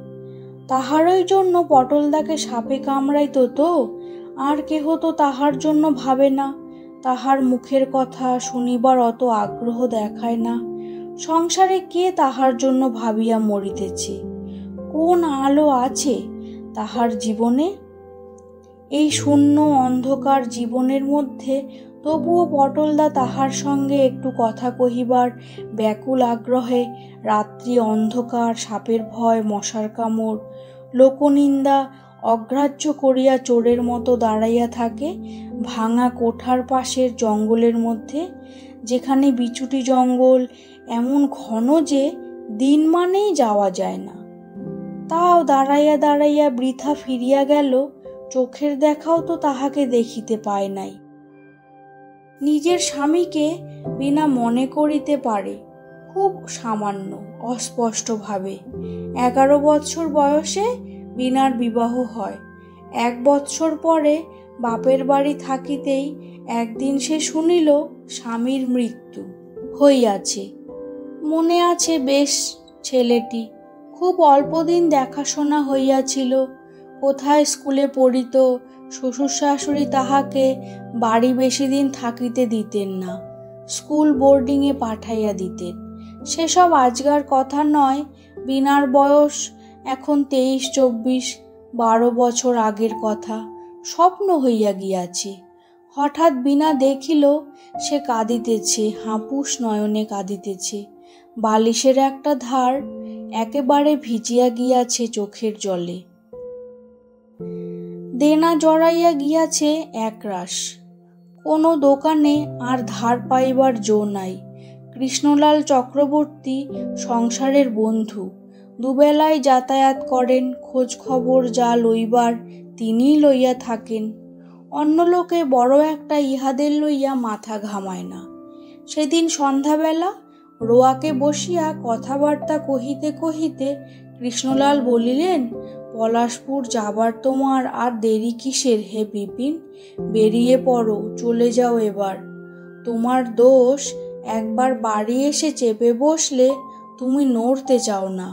তাহারই জন্য পটলদাকে সাপে কামড়াইতো তো, আর কেহ তো তাহার জন্য ভাবে না। তাহার মুখের কথা শুনিবার অত আগ্রহ দেখায় না। সংসারে কে তাহার জন্য ভাবিয়া মরিতেছে? কোন আলো আছে তাহার জীবনে? এই শূন্য অন্ধকার জীবনের মধ্যে তবুও পটলদা তাহার সঙ্গে একটু কথা কহিবার ব্যাকুল আগ্রহে রাত্রি অন্ধকার, সাপের ভয়, মশার কামড়, লোকনিন্দা, অগ্রাহ্য করিয়া চোরের মতো দাঁড়াইয়া থাকে ভাঙা কোঠার পাশের জঙ্গলের মধ্যে, যেখানে বিছুটি জঙ্গল এমন ঘন যে দিন মানেই যাওয়া যায় না। তাও দাঁড়াইয়া দাঁড়াইয়া বৃথা ফিরিয়া গেল, চোখের দেখাও তো তাহাকে দেখিতে পায় নাই। নিজের স্বামীকে বিনা মনে করিতে পারে খুব সামান্য, অস্পষ্টভাবে। 11 বৎসর বয়সে বিনার বিবাহ হয়। 1 বৎসর পরে বাপের বাড়ি থাকিতেই একদিন সে শুনিল স্বামীর মৃত্যু হইয়াছে। মনে আছে বেশ ছেলেটি, খুব অল্পদিন দেখাশোনা হইয়াছিল। কোথায় স্কুলে পড়িত, শ্বশুর শাশুড়ি তাহাকে বাড়ি বেশি দিন থাকিতে দিতেন না, স্কুল বোর্ডিংয়ে পাঠাইয়া দিতেন। সেসব আজকার কথা নয়, বিনার বয়স এখন 23-24, 12 বছর আগের কথা, স্বপ্ন হইয়া গিয়াছে। হঠাৎ বিনা দেখিল সে কাঁদিতেছে, হাঁপুস নয়নে কাঁদিতেছে। বালিশের একটা ধার একেবারে ভিজিয়া গিয়াছে চোখের জলে। দেনা জড়াইয়া গিয়াছে একরাশ। কোনো দোকানে আর ধার পাইবার জো নাই। কৃষ্ণলাল চক্রবর্তী সংসারের বন্ধু, দুবেলায় যাতায়াত করেন, খোঁজ খবর যা লইবার তিনিই লইয়া থাকেন। অন্য লোকে বড় একটা ইহাদের লইয়া মাথা ঘামায় না। সেদিন সন্ধ্যাবেলা রোয়াকে বসিয়া কথাবার্তা কহিতে কহিতে কৃষ্ণলাল বলিলেন, পলাশপুর যাবার তোমার আর দেরি কিসের হে বিপিন? বেরিয়ে পড়ো, চলে যাও এবার। তোমার দোষ, একবার বাড়ি এসে চেপে বসলে তুমি নড়তে চাও না।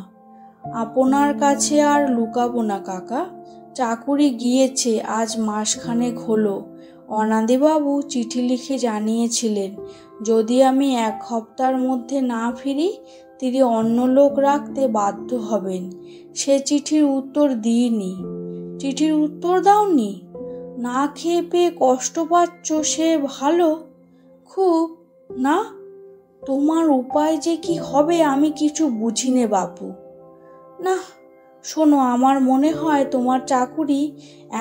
আপনার কাছে আর লুকাবো না কাকা, চাকুরি গিয়েছে আজ মাসখানেক হলো। অনাদিবাবু চিঠি লিখে জানিয়েছিলেন যদি আমি 1 সপ্তাহের মধ্যে না ফিরি তিনি অন্য লোক রাখতে বাধ্য হবেন। সে চিঠির উত্তর দিইনি। চিঠির উত্তর দাওনি? না খেয়ে পেয়ে কষ্ট পাচ্ছ সে ভালো খুব না? তোমার উপায় যে কি হবে আমি কিছু বুঝিনে বাপু। না শোনো, আমার মনে হয় তোমার চাকুরি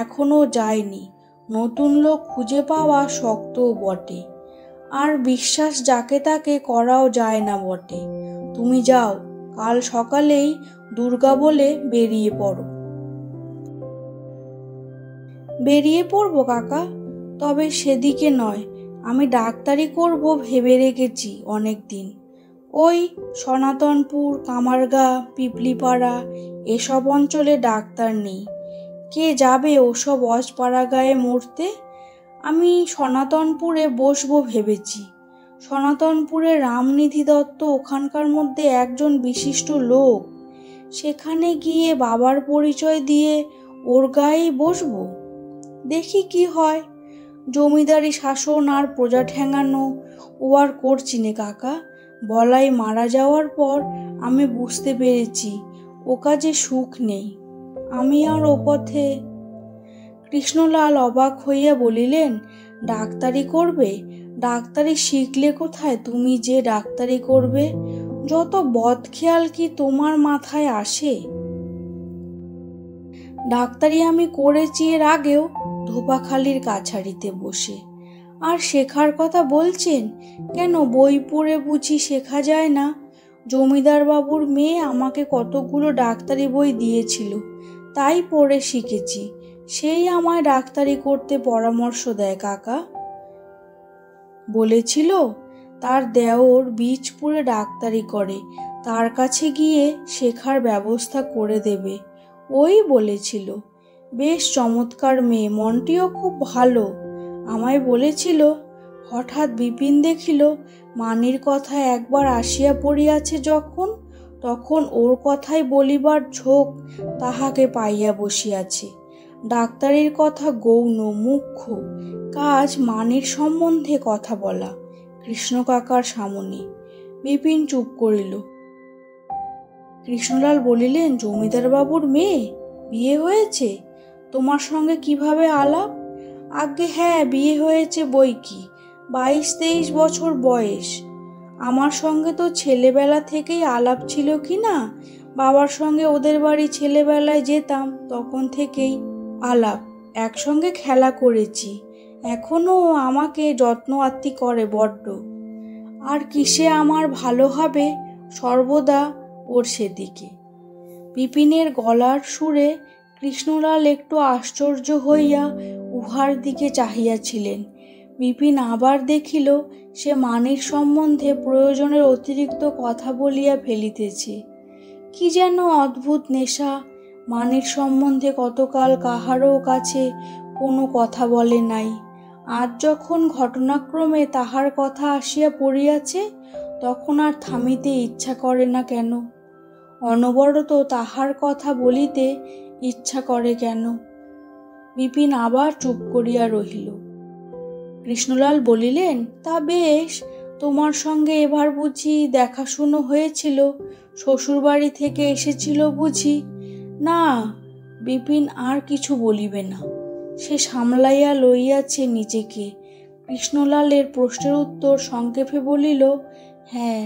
এখনো যায়নি। নতুন লোক খুঁজে পাওয়া শক্তও বটে, আর বিশ্বাস যাকে তাকে করাও যায় না বটে। তুমি যাও, কাল সকালেই দুর্গা বলে বেরিয়ে পড়ো। বেরিয়ে পড়বো কাকা, তবে সেদিকে নয়, আমি ডাক্তারি করব ভেবে রেখেছি অনেক দিন। ওই সনাতনপুর, কামারগা, পিপলিপাড়া এসব অঞ্চলে ডাক্তার নেই। কে যাবে ওসব অজপাড়াগায়ে মরতে? আমি সনাতনপুরে বসবো ভেবেছি। সনাতনপুরে রামনিধি দত্ত ওখানকার মধ্যে একজন বিশিষ্ট লোক। সেখানে গিয়ে বাবার পরিচয় দিয়ে ওর গায়েই বসবো। দেখি কি হয়। জমিদারি শাসন আর প্রজা ঠেঙানো ও আর করছি নে কাকা। বলাই মারা যাওয়ার পর আমি বুঝতে পেরেছি ও কাজে সুখ নেই। আমি আর ও পথে। কৃষ্ণলাল অবাক হইয়া বলিলেন, ডাক্তারি করবে? ডাক্তারি শিখলে কোথায় তুমি যে ডাক্তারি করবে? যত বদখেয়াল কি তোমার মাথায় আসে? ডাক্তারি আমি করেছি এর আগেও, ধোপাখালির কাছারিতে বসে। আর শেখার কথা বলছেন কেন? বই পড়ে বুঝি শেখা যায় না? জমিদার বাবুর মেয়ে আমাকে কতগুলো ডাক্তারি বই দিয়েছিল, তাই পড়ে শিখেছি। সেই আমায় ডাক্তারি করতে পরামর্শ দেয় কাকা। বলেছিল তার দেওর বীজপুরে ডাক্তারি করে, তার কাছে গিয়ে শেখার ব্যবস্থা করে দেবে। ওই বলেছিল। বেশ চমৎকার মেয়ে, মনটিও খুব ভালো। আমায় বলেছিল। হঠাৎ বিপিন দেখিল মানির কথা একবার আসিয়া পড়িয়াছে যখন, তখন ওর কথাই বলিবার ঝোঁক তাহাকে পাইয়া বসিয়াছে। ডাক্তারির কথা গৌণ, মুখ্য কাজ মানির সম্বন্ধে কথা বলা কৃষ্ণ কাকার সামনে। বিপিন চুপ করিল। কৃষ্ণলাল বলিলেন, জমিদার বাবুর মেয়ে বিয়ে হয়েছে? তোমার সঙ্গে কিভাবে আলাপ? আজ্ঞে হ্যাঁ, বিয়ে হয়েছে বই কি, 22-23 বছর বয়স। আমার সঙ্গে তো ছেলেবেলা থেকেই আলাপ ছিল কি না, বাবার সঙ্গে ওদের বাড়ি ছেলেবেলায় যেতাম তখন থেকেই। আলাপ, একসঙ্গে খেলা করেছি, এখনও আমাকে যত্ন আত্তি করে বড্ড। আর কিসে আমার ভালো হবে, সর্বদা ওর সেদিকে। বিপিনের গলার সুরে কৃষ্ণলাল একটু আশ্চর্য হইয়া উহার দিকে চাহিয়াছিলেন। বিপিন আবার দেখিল সে মানির সম্বন্ধে প্রয়োজনের অতিরিক্ত কথা বলিয়া ফেলিতেছে। কি যেন অদ্ভুত নেশা, মানির সম্বন্ধে কতকাল কাহারও কাছে কোনো কথা বলে নাই। আজ যখন ঘটনাক্রমে তাহার কথা আসিয়া পড়িয়াছে, তখন আর থামিতে ইচ্ছা করে না কেন? অনবরত তাহার কথা বলিতে ইচ্ছা করে কেন? বিপিন আবার চুপ করিয়া রহিল। কৃষ্ণলাল বলিলেন, তা বেশ, তোমার সঙ্গে এবার বুঝি দেখাশুনো হয়েছিল? শ্বশুরবাড়ি থেকে এসেছিল বুঝি? না। বিপিন আর কিছু বলিবে না, সে সামলাইয়া লইয়াছে নিজেকে। কৃষ্ণলালের প্রশ্নের উত্তর সংক্ষেপে বলিল, হ্যাঁ।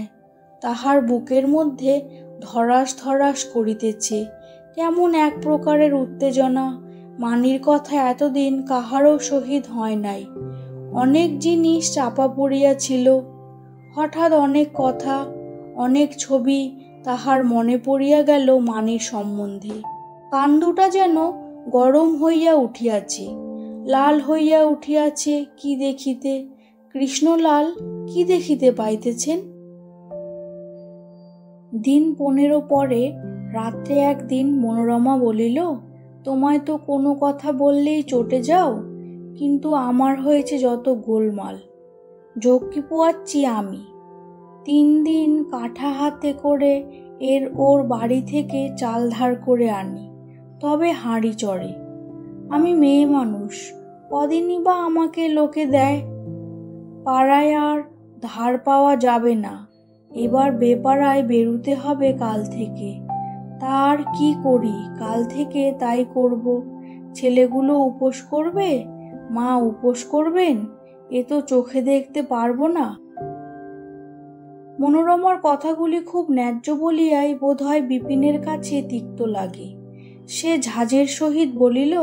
তাহার বুকের মধ্যে ধরাস ধরাস করিতেছে, কেমন এক প্রকারের উত্তেজনা। মানির কথা এতদিন কাহারও সহিত হয় নাই। অনেক জিনিস চাপা পড়িয়াছিল। হঠাৎ অনেক কথা, অনেক ছবি তাহার মনে পড়িয়া গেল মানির সম্বন্ধে। কান দুটা যেন গরম হইয়া উঠিয়াছে, লাল হইয়া উঠিয়াছে। কি দেখিতে, কৃষ্ণলাল কি দেখিতে পাইতেছেন? দিন 15 পরে রাত্রে একদিন মনোরমা বলিল, তোমায় তো কোনো কথা বললেই চটে যাও, কিন্তু আমার হয়েছে যত গোলমাল। ঝক্কি পোয়াচ্ছি আমি। 3 দিন কাঠা হাতে করে ওর বাড়ি থেকে চাল ধার করে আনি, তবে হাঁড়ি চড়ে। আমি মেয়ে মানুষ, কদিনই বা আমাকে লোকে দেয়। পাড়ায় আর ধার পাওয়া যাবে না, এবার বেপাড়ায় বেরুতে হবে কাল থেকে। তার কি করি, কাল থেকে তাই করব। ছেলেগুলো উপোস করবে, মা উপোস করবেন, এ তো চোখে দেখতে পারবো না। মনোরমার কথাগুলি খুব ন্যায্য বলিয়াই বোধহয় বিপিনের কাছে তিক্ত লাগে। সে ঝাঁঝের সহিত বলিল,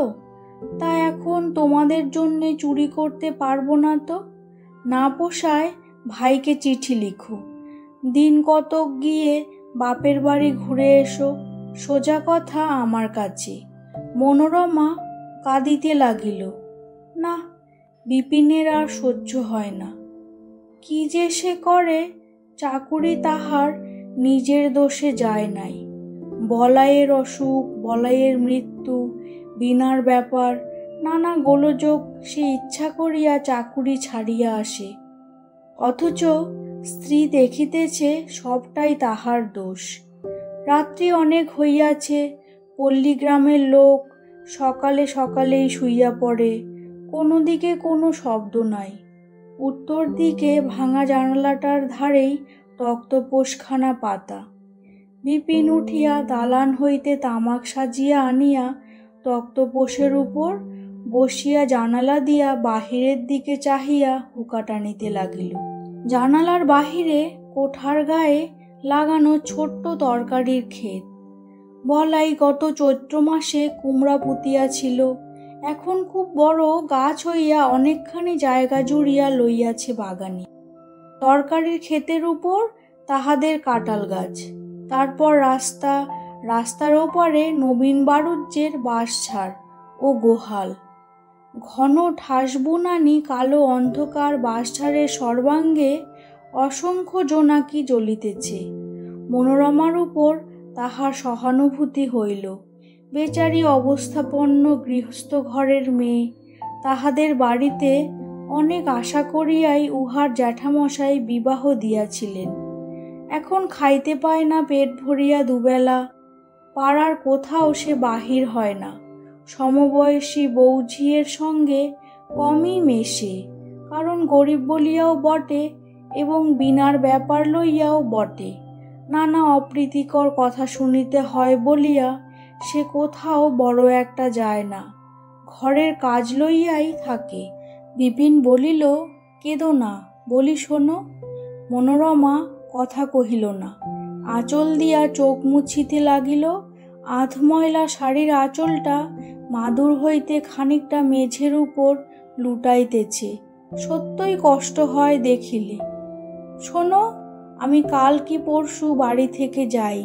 তা এখন তোমাদের জন্যে চুরি করতে পারবো না তো? না পোষায় ভাইকে চিঠি লিখো, দিন কতক গিয়ে বাপের বাড়ি ঘুরে এসো, সোজা কথা আমার কাছে। মনোরমা কাঁদিতে লাগিল। না, বিপিনের আর সহ্য হয় না। কি যে সে করে, চাকুরি তাহার নিজের দোষে যায় নাই। বলাইয়ের অসুখ, বলাইয়ের মৃত্যু, বিনার ব্যাপার, নানা গোলযোগ, সে ইচ্ছা করিয়া চাকুরি ছাড়িয়া আসে। অথচ স্ত্রী দেখিতেছে সবটাই তাহার দোষ। রাত্রি অনেক হইয়াছে, পল্লীগ্রামের লোক সকালে সকালেই শুইয়া পড়ে, কোনো দিকে কোনো শব্দ নাই। উত্তর দিকে ভাঙা জানালাটার ধারেই তক্তপোশখানা পাতা। বিপিন উঠিয়া দালান হইতে তামাক সাজিয়া আনিয়া তক্তপোশের উপর বসিয়া জানালা দিয়া বাহিরের দিকে চাহিয়া হুঁকা টানিতে লাগিল। জানালার বাহিরে কোঠার গায়ে লাগানো ছোট্ট তরকারির ক্ষেত। বলাই গত চৈত্র মাসে কুমড়া পুঁতিয়াছিল, এখন খুব বড় গাছ হইয়া অনেকখানি জায়গা জুড়িয়া লইয়াছে বাগানে। তরকারির ক্ষেতের উপর তাহাদের কাঁঠাল গাছ, তারপর রাস্তা, রাস্তার ওপারে নবীন বাড়ুজ্যের বাঁশঝাড় ও গোহাল। ঘন ঠাসবুনানি কালো অন্ধকার বাঁশঝাড়ের সর্বাঙ্গে অসংখ্য জোনাকি জ্বলিতেছে। মনোরমার উপর তাহার সহানুভূতি হইল। বেচারি অবস্থাপন্ন গৃহস্থ ঘরের মেয়ে, তাহাদের বাড়িতে অনেক আশা করিয়াই উহার জ্যাঠামশাই বিবাহ দিয়াছিলেন। এখন খাইতে পায় না পেট ভরিয়া দুবেলা। পাড়ার কোথাও সে বাহির হয় না। সমবয়সী বৌঝিয়ের সঙ্গে কমই মেশে, কারণ গরিব বলিয়াও বটে এবং বিনার ব্যাপার লইয়াও বটে। নানা অপ্রীতিকর কথা শুনিতে হয় বলিয়া সে কোথাও বড় একটা যায় না, ঘরের কাজ লইয়াই থাকে। বিপিন বলিল, কেঁদো না, বলি শোনো। মনোরমা কথা কহিল না, আঁচল দিয়া চোখ মুছিতে লাগিল। আধময়লা শাড়ির আঁচলটা মাদুর হইতে খানিকটা মেঝের উপর লুটাইতেছে। সত্যই কষ্ট হয় দেখিলে। শোনো, আমি কাল কি পরশু বাড়ি থেকে যাই,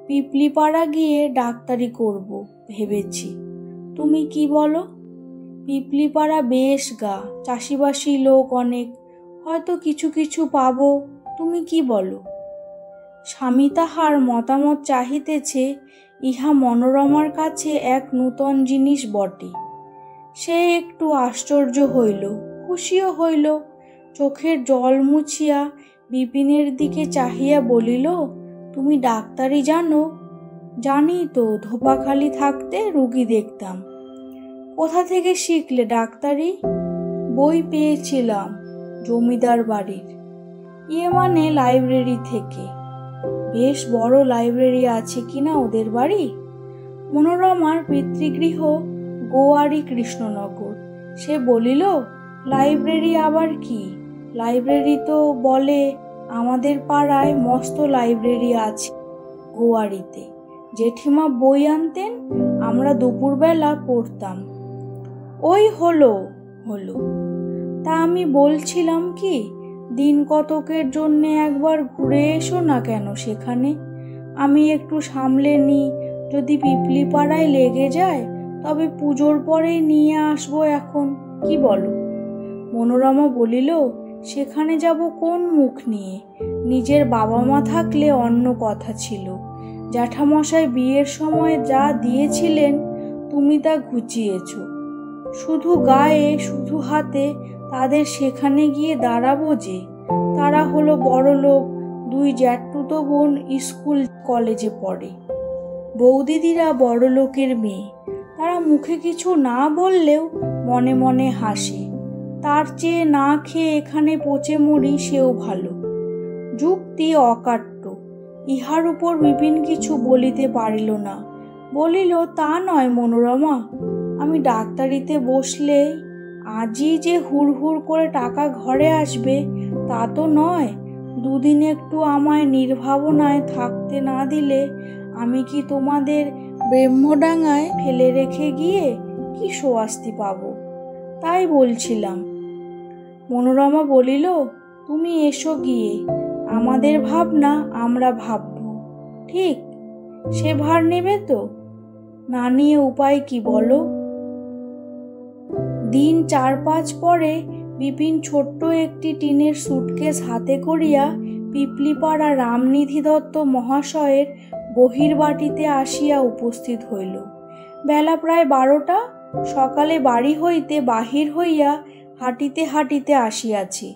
পিপলিপাড়া গিয়ে ডাক্তারি করব ভেবেছি। তুমি কি বলো? পিপলিপাড়া বেশ গা, চাষিবাসী লোক অনেক, হয়তো কিছু কিছু পাবো। তুমি কি বলো? স্বামী তাহার মতামত চাহিতেছে, ইহা মনোরমার কাছে এক নূতন জিনিস বটে। সে একটু আশ্চর্য হইল, খুশিও হইল। চোখের জল মুছিয়া বিপিনের দিকে চাহিয়া বলিল, তুমি ডাক্তারি জানো? জানি তো, ধোপাখালি থাকতে রুগী দেখতাম। কোথা থেকে শিখলে ডাক্তারি? বই পেয়েছিলাম জমিদার বাড়ির। মানে লাইব্রেরি থেকে। বেশ বড় লাইব্রেরি আছে কিনা ওদের বাড়ি? মনোরমার পিতৃগৃহ গোয়ারি কৃষ্ণনগর। সে বলিল, লাইব্রেরি আবার কি? লাইব্রেরি তো বলে আমাদের পাড়ায় মস্ত লাইব্রেরি আছে গোয়ারিতে। জেঠিমা বই আনতেন, আমরা দুপুরবেলা পড়তাম। ওই হলো। তা আমি বলছিলাম কি, দিন কতকের জন্য একবার ঘুরে এসো না কেন সেখানে? আমি একটু সামলে নিই, যদি পিপলিপাড়ায় লেগে যায় তবে পুজোর পরেই নিয়ে আসবো। এখন কি বলো? মনোরমা বলিল, সেখানে যাব কোন মুখ নিয়ে? নিজের বাবা মা থাকলে অন্য কথা ছিল। জ্যাঠামশাই বিয়ের সময় যা দিয়েছিলেন তুমি তা ঘুচিয়েছ। শুধু গায়ে শুধু হাতে তাদের সেখানে গিয়ে দাঁড়াবো যে? তারা হলো বড় লোক, দুই জ্যাঠতুতো বোন স্কুল কলেজে পড়ে। বৌদিদিরা বড় লোকের মেয়ে। তারা মুখে কিছু না বললেও মনে মনে হাসে। তার চেয়ে না খেয়ে এখানে পচে মরি সেও ভালো। যুক্তি অকাট্য। ইহার উপর বিপিন কিছু বলিতে পারিল না। বলিল, তা নয় মনোরমা, আমি ডাক্তারিতে বসলে আজই যে হুড় করে টাকা ঘরে আসবে তা তো নয়। দুদিন একটু আমায় নির্ভাবনায় থাকতে না দিলে আমি কি তোমাদের ব্রহ্মডাঙ্গায় ফেলে রেখে গিয়ে কি সোয়াস্তি পাবো? তাই বলছিলাম। মনোরমা বলিল, তুমি এসো গিয়ে, আমাদের ভাবনা আমরা ভাবব। ঠিক? সে ভার নেবে তো? না নিয়ে উপায় কি বলো? দিন 4-5 পরে বিপিন ছোট্ট একটি টিনের সুটকেস হাতে করিয়া পিপলিপাড়া রামনিধি দত্ত মহাশয়ের বহির্বাটিতে আসিয়া উপস্থিত হইল। বেলা প্রায় 12টা। সকালে বাড়ি হইতে বাহির হইয়া হাঁটিতে হাঁটিতে আসিয়াছি।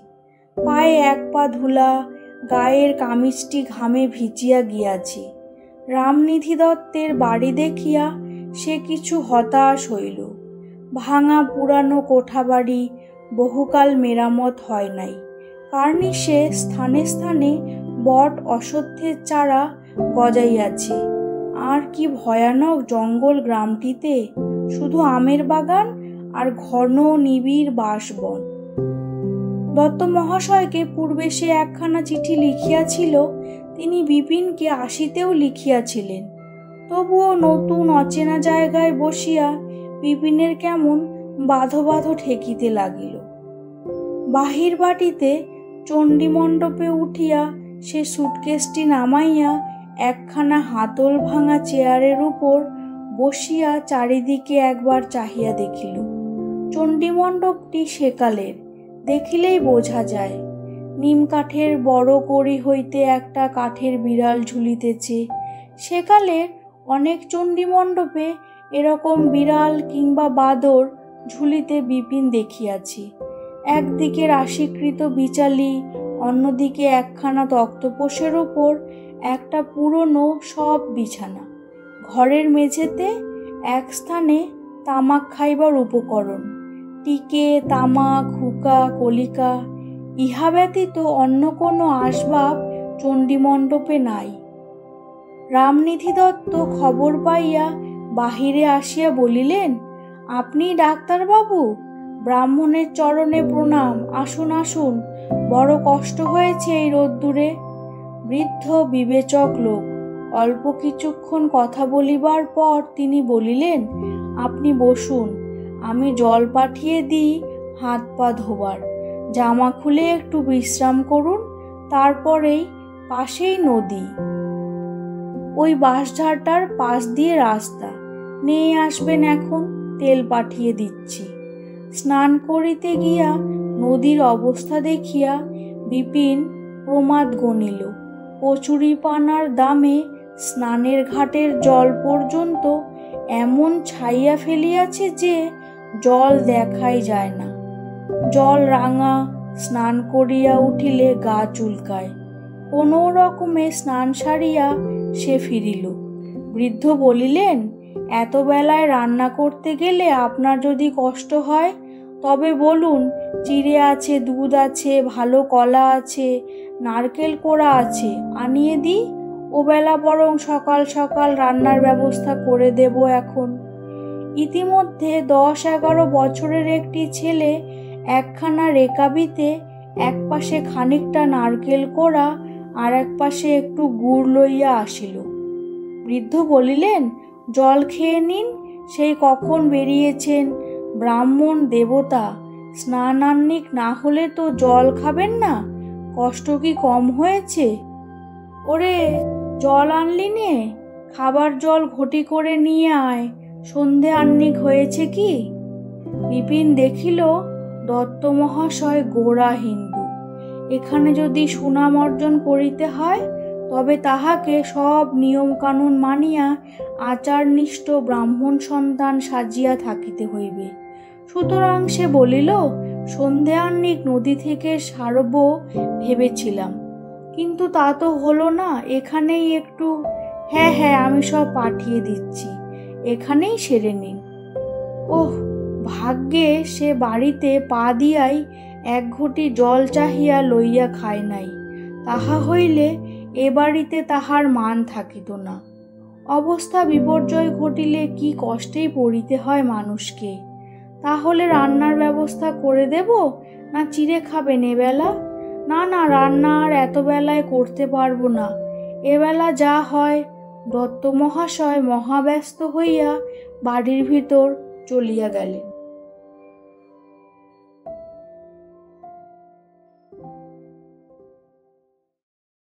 পায়ে 1 পা ধুলা, গায়ের কামিজটি ঘামে ভিজিয়া গিয়াছি। রামনিধি দত্তের বাড়ি দেখিয়া সে কিছু হতাশ হইল। ভাঙা পুরানো কোঠাবাড়ি, বহুকাল মেরামত হয় নাই। কার্নিশে স্থানে স্থানে বট অশ্বত্থের চারা গজাইয়াছে। আর কি ভয়ানক জঙ্গল গ্রামটিতে! শুধু আমের বাগান আর ঘন নিবিড় বাঁশবন। দত্ত মহাশয়কে পূর্বে সে একখানা চিঠি লিখিয়াছিল, তিনি বিপিনকে আসিতেও লিখিয়াছিলেন। তবুও নতুন অচেনা জায়গায় বসিয়া বিপিনের কেমন বাধো বাধো ঠেকিতে লাগিল। বাহির বাটিতে চণ্ডীমণ্ডপে উঠিয়া সে সুটকেসটি নামাইয়া একখানা হাতল ভাঙা চেয়ারের উপর বসিয়া চারিদিকে একবার চাহিয়া দেখিল। চণ্ডীমণ্ডপটি সেকালের, দেখিলেই বোঝা যায়। নিম কাঠের বড় কড়ি হইতে একটা কাঠের বিড়াল ঝুলিতেছে। সেকালের অনেক চণ্ডীমণ্ডপে এরকম বিড়াল কিংবা বাদর ঝুলিতে বিপিন দেখিয়াছি। একদিকে রাশিকৃত বিচালি, অন্যদিকে একখানা তক্তপোষের ওপর একটা পুরনো সব বিছানা। ঘরের মেঝেতে এক স্থানে তামাক খাইবার উপকরণ, টিকে, তামাক, হুকা, কলিকা। ইহা ব্যতীত অন্য কোনো আসবাব চণ্ডীমণ্ডপে নাই। রামনিধি দত্ত খবর পাইয়া বাহিরে আসিয়া বলিলেন, আপনি ডাক্তারবাবু? ব্রাহ্মণের চরণে প্রণাম, আসুন আসুন, বড় কষ্ট হয়েছে এই রোদ্দুরে। বৃদ্ধ বিবেচক লোক। অল্প কিছুক্ষণ কথা বলিবার পর তিনি বলিলেন, আপনি বসুন, আমি জল পাঠিয়ে দিই হাত পা ধোবার। জামা খুলে একটু বিশ্রাম করুন, তারপরেই পাশেই নদী। ওই বাঁশঝাড়টার পাশ দিয়ে রাস্তা, নিয়ে আসবেন এখন, তেল পাঠিয়ে দিচ্ছি। স্নান করিতে গিয়া নদীর অবস্থা দেখিয়া বিপিন প্রমাদ গণিল। কচুরিপানার দামে স্নানের ঘাটের জল পর্যন্ত এমন ছাইয়া ফেলিয়াছে যে জল দেখাই যায় না। জল রাঙা, স্নান করিয়া উঠিলে গা চুলকায়। কোনো রকমে স্নান সারিয়া সে ফিরিল। বৃদ্ধ বলিলেন, এত বেলায় রান্না করতে গেলে আপনার যদি কষ্ট হয় তবে বলুন, চিড়ে আছে, দুধ আছে, ভালো কলা আছে, নারকেল কোড়া আছে, আনিয়ে দিই। ওবেলা বরং সকাল সকাল রান্নার ব্যবস্থা করে দেব এখন। ইতিমধ্যে 10-11 বছরের একটি ছেলে একখানা রেকাবিতে এক পাশে খানিকটা নারকেল কোড়া আর এক পাশে একটু গুড় লইয়া আসিল। বৃদ্ধ বলিলেন, জল খেয়ে নিন, সেই কখন বেরিয়েছেন, ব্রাহ্মণ দেবতা, স্নানান্নিক না হলে তো জল খাবেন না, কষ্ট কি কম হয়েছে? ওরে, জল আনলি নে, খাবার জল ঘটি করে নিয়ে আয়, সন্ধে আহ্নিক হয়েছে কি? বিপিন দেখিল দত্ত মহাশয় গোঁড়া হিন্দু। এখানে যদি সুনাম অর্জন করিতে হয় তবে তাহাকে সব নিয়ম কানুন মানিয়া আচারনিষ্ঠ ব্রাহ্মণ সন্তান সাজিয়া থাকিতে হইবে। সুতরাং সে বলিল, সন্ধে আহ্নিক নদী থেকে সারব ভেবেছিলাম, কিন্তু তা তো হলো না। এখানেই একটু, হ্যাঁ হ্যাঁ, আমি সব পাঠিয়ে দিচ্ছি, এখানেই সেরে নিন। ওহ, ভাগ্যে সে বাড়িতে পা দিয়াই এক ঘটি জল চাহিয়া লইয়া খায় নাই, তাহা হইলে এ বাড়িতে তাহার মান থাকিত না। অবস্থা বিপর্যয় ঘটিলে কি কষ্টেই পড়িতে হয় মানুষকে। তাহলে রান্নার ব্যবস্থা করে দেব, না চিড়ে খাবেন এবেলা? না না, রান্না আর এত বেলায় করতে পারবো না, এবেলা যা হয়। দত্ত মহাশয় মহাব্যস্ত হইয়া বাড়ির ভিতর চলিয়া গেলেন।